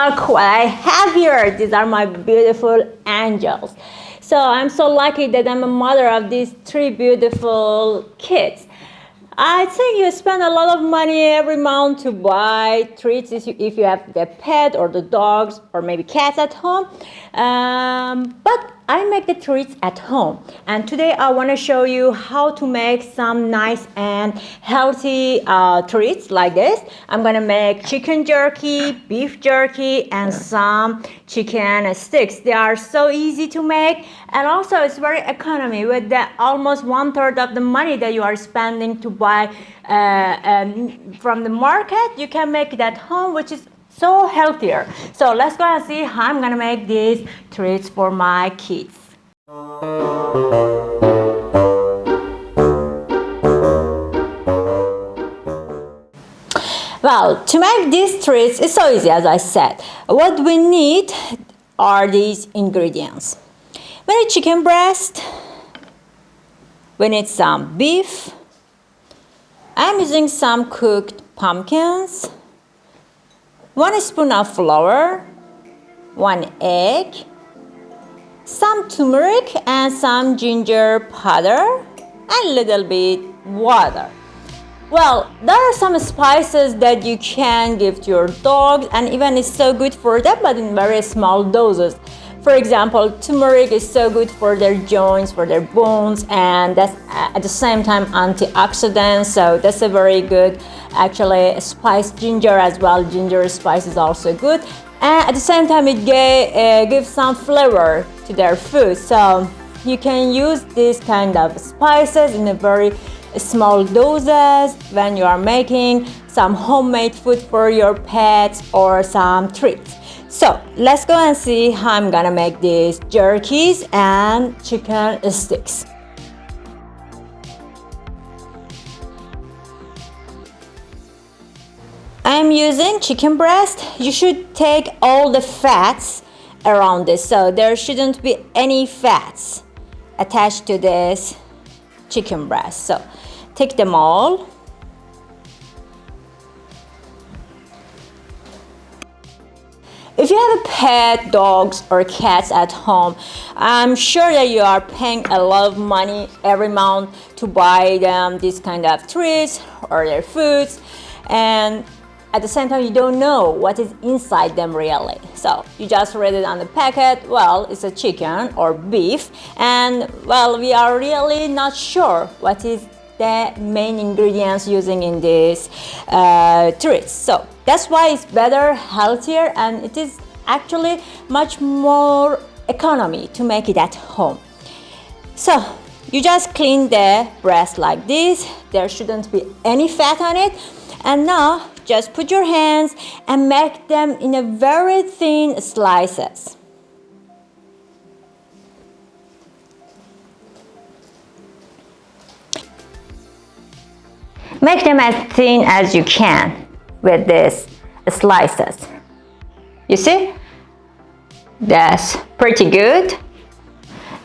look what I have here. These are my beautiful angels. So I'm so lucky that I'm a mother of these 3 beautiful kids. I think you spend a lot of money every month to buy treats if you have the pet or the dogs or maybe cats at home. But I make the treats at home. And today I want to show you how to make some nice and healthy treats like this. I'm going to make chicken jerky, beef jerky, and some chicken sticks. They are so easy to make, and also it's very economy with the almost 1/3 of the money that you are spending to buy from the market. You can make it at home, which is so healthier. So let's go and see how I'm gonna make these treats for my kids. Well, to make these treats, it's so easy as I said. What we need are these ingredients. We need chicken breast, we need some beef, I'm using some cooked pumpkins, 1 spoon of flour, 1 egg, some turmeric and some ginger powder, and a little bit water. Well, there are some spices that you can give to your dog, and even it's so good for them, but in very small doses. For example, turmeric is so good for their joints, for their bones, and that's at the same time antioxidant, so that's a very good actually spice. Ginger as well, ginger spice is also good, and at the same time it gives some flavor to their food. So you can use these kind of spices in a very small doses when you are making some homemade food for your pets or some treats. So let's go and see how I'm gonna make these jerkies and chicken sticks. I'm using chicken breast. You should take all the fats around this, so there shouldn't be any fats attached to this chicken breast. So take them all. If you have a pet, dogs or cats at home, I'm sure that you are paying a lot of money every month to buy them these kind of treats or their foods, and at the same time you don't know what is inside them really. So you just read it on the packet, well, it's a chicken or beef, and well, we are really not sure what is the main ingredients using in these treats. So that's why it's better, healthier, and it is actually much more economy to make it at home. So you just clean the breast like this. There shouldn't be any fat on it. And now just put your hands and make them in a very thin slices. Make them as thin as you can with these slices. You see? That's pretty good.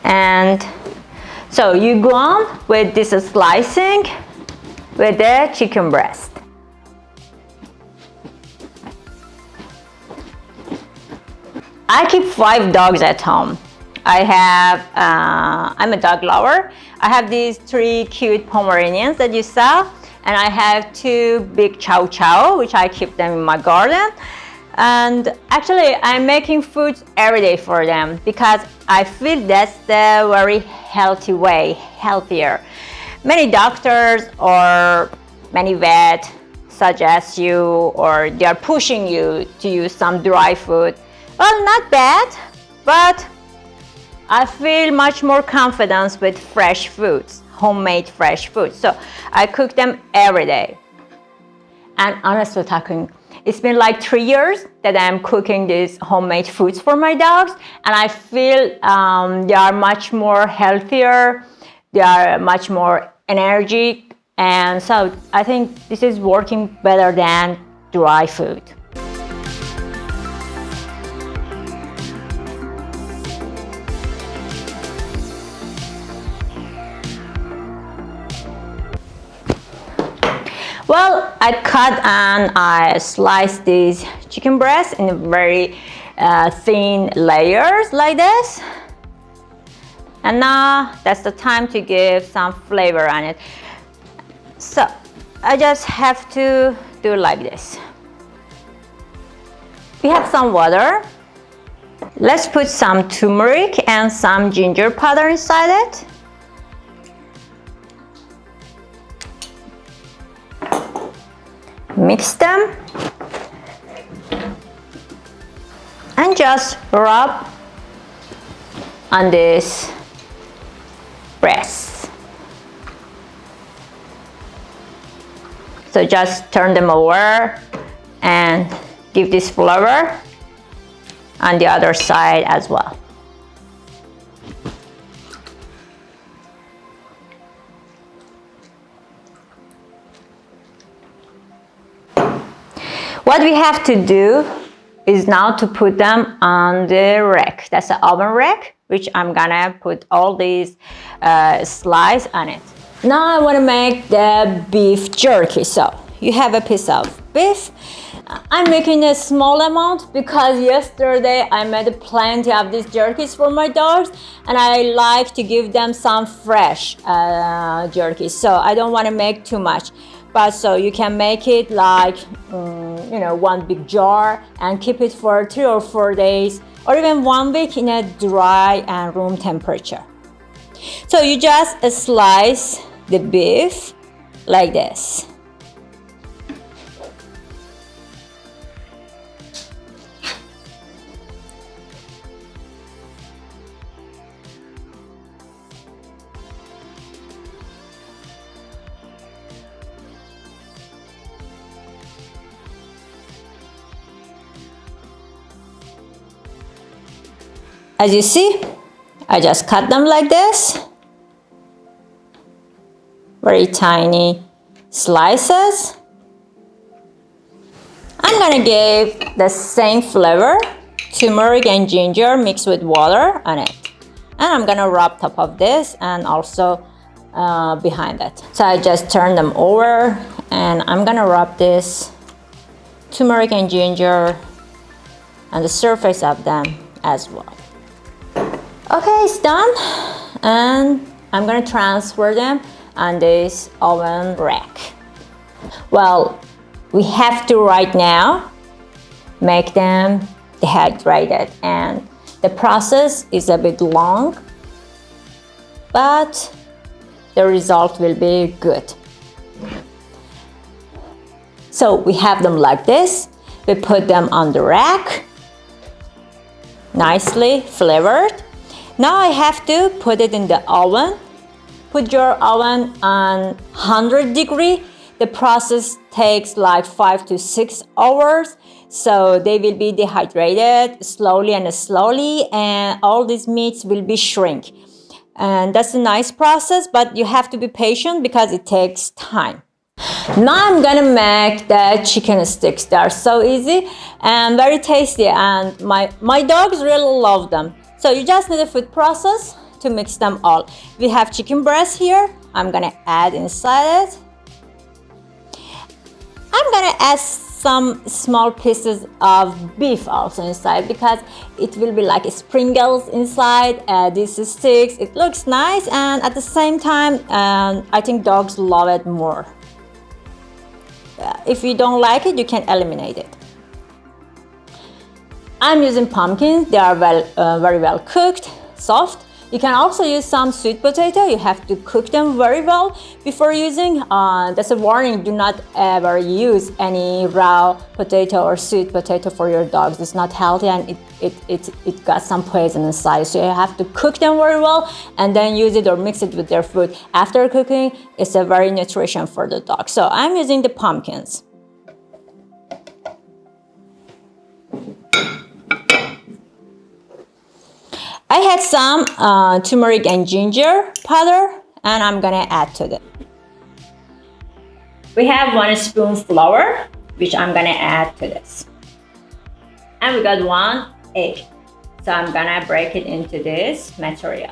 And so you go on with this slicing with the chicken breast. I keep 5 dogs at home. I'm a dog lover. I have these 3 cute Pomeranians that you saw, and I have 2 big Chow Chow, which I keep them in my garden. And actually, I'm making food every day for them because I feel that's the very healthy way, healthier. Many doctors or many vets suggest you, or they are pushing you to use some dry food. Well, not bad, but I feel much more confidence with fresh foods, homemade fresh foods. So I cook them every day. And honestly talking, it's been like 3 years that I'm cooking these homemade foods for my dogs, and I feel they are much more healthier, they are much more energetic, and so I think this is working better than dry food. Well, I cut and I sliced these chicken breast in very thin layers like this. And now that's the time to give some flavor on it. So I just have to do like this. We have some water. Let's put some turmeric and some ginger powder inside it. Mix them and just rub on this breast. So just turn them over and give this flavor on the other side as well. What we have to do is now to put them on the rack. That's the oven rack, which I'm gonna put all these slices on it. Now I wanna make the beef jerky. So you have a piece of beef. I'm making a small amount because yesterday I made plenty of these jerkies for my dogs, and I like to give them some fresh jerky. So I don't wanna make too much. But so you can make it like, one big jar and keep it for 3 or 4 days or even 1 week in a dry and room temperature. So you just slice the beef like this. As you see, I just cut them like this. Very tiny slices. I'm gonna give the same flavor, turmeric and ginger mixed with water on it. And I'm gonna rub top of this and also behind it. So I just turn them over and I'm gonna rub this turmeric and ginger on the surface of them as well. Okay, it's done, and I'm gonna transfer them on this oven rack. Well, we have to right now make them dehydrated, and the process is a bit long, but the result will be good. So we have them like this. We put them on the rack, nicely flavored. Now I have to put it in the oven. Put your oven on 100 degrees. The process takes like 5 to 6 hours. So they will be dehydrated slowly and all these meats will be shrink. And that's a nice process, but you have to be patient because it takes time. Now I'm gonna make the chicken sticks. They are so easy and very tasty, and my dogs really love them. So you just need a food process to mix them all. We have chicken breast here. I'm gonna add inside it. I'm gonna add some small pieces of beef also inside because it will be like sprinkles inside these sticks. It looks nice, and at the same time, I think dogs love it more. If you don't like it, you can eliminate it. I'm using pumpkins. They are very well cooked, soft. You can also use some sweet potato. You have to cook them very well before using. That's a warning, do not ever use any raw potato or sweet potato for your dogs. It's not healthy, and it got some poison inside. So you have to cook them very well and then use it or mix it with their food. After cooking, it's a very nutrition for the dog. So I'm using the pumpkins. I had some turmeric and ginger powder, and I'm gonna add to it. We have 1 spoon flour, which I'm gonna add to this. And we got 1 egg. So I'm gonna break it into this material.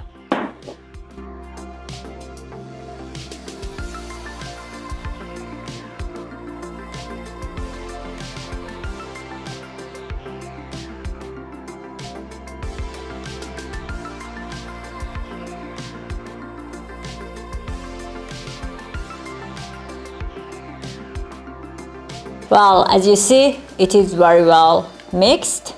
Well, as you see, it is very well mixed.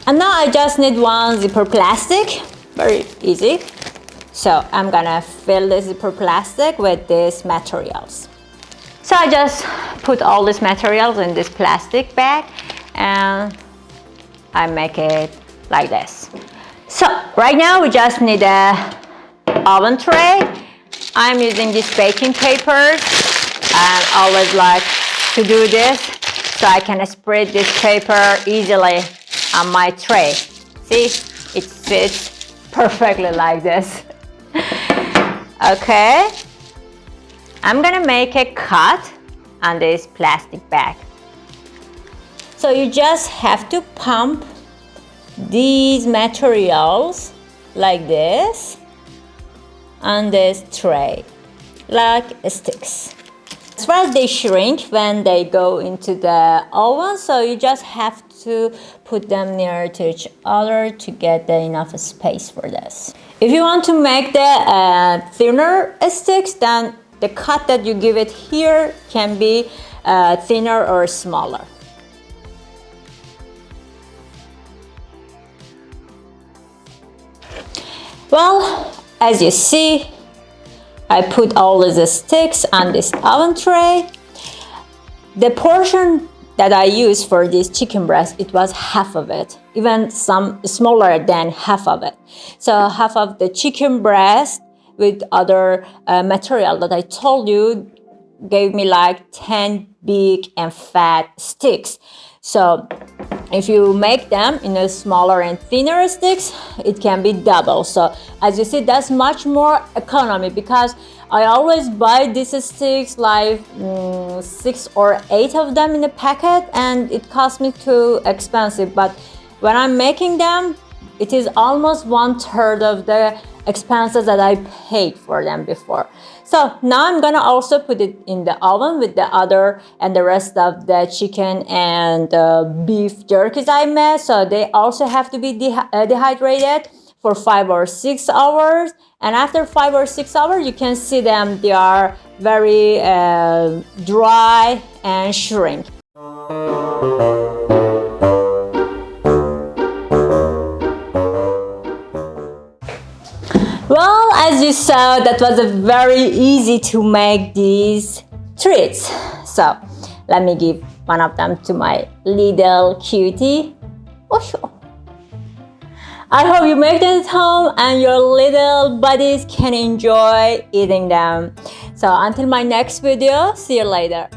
And now I just need one zipper plastic, very easy. So I'm gonna fill the zipper plastic with these materials. So I just put all these materials in this plastic bag and I make it like this. So right now we just need a oven tray. I'm using these baking papers. I always like to do this so I can spread this paper easily on my tray. See, it fits perfectly like this. Okay, I'm gonna make a cut on this plastic bag. So you just have to pump these materials like this on this tray, like sticks. As far as they shrink when they go into the oven, so you just have to put them near to each other to get enough space for this. If you want to make the thinner sticks, then the cut that you give it here can be thinner or smaller. Well, as you see, I put all of the sticks on this oven tray. The portion that I used for this chicken breast, it was half of it, even some smaller than half of it. So half of the chicken breast with other material that I told you gave me like 10 big and fat sticks. So if you make them in a smaller and thinner sticks, it can be double. So as you see, that's much more economy because I always buy these sticks like 6 or 8 of them in a packet and it costs me too expensive. But when I'm making them, it is almost 1/3 of the expenses that I paid for them before. So now I'm gonna also put it in the oven with the other and the rest of the chicken and beef jerkies I made. So they also have to be dehydrated for 5 or 6 hours. And after 5 or 6 hours, you can see them, they are very dry and shrink. Well, as you saw, that was a very easy to make these treats. So let me give one of them to my little cutie. I hope you make them at home and your little buddies can enjoy eating them. So until my next video, see you later.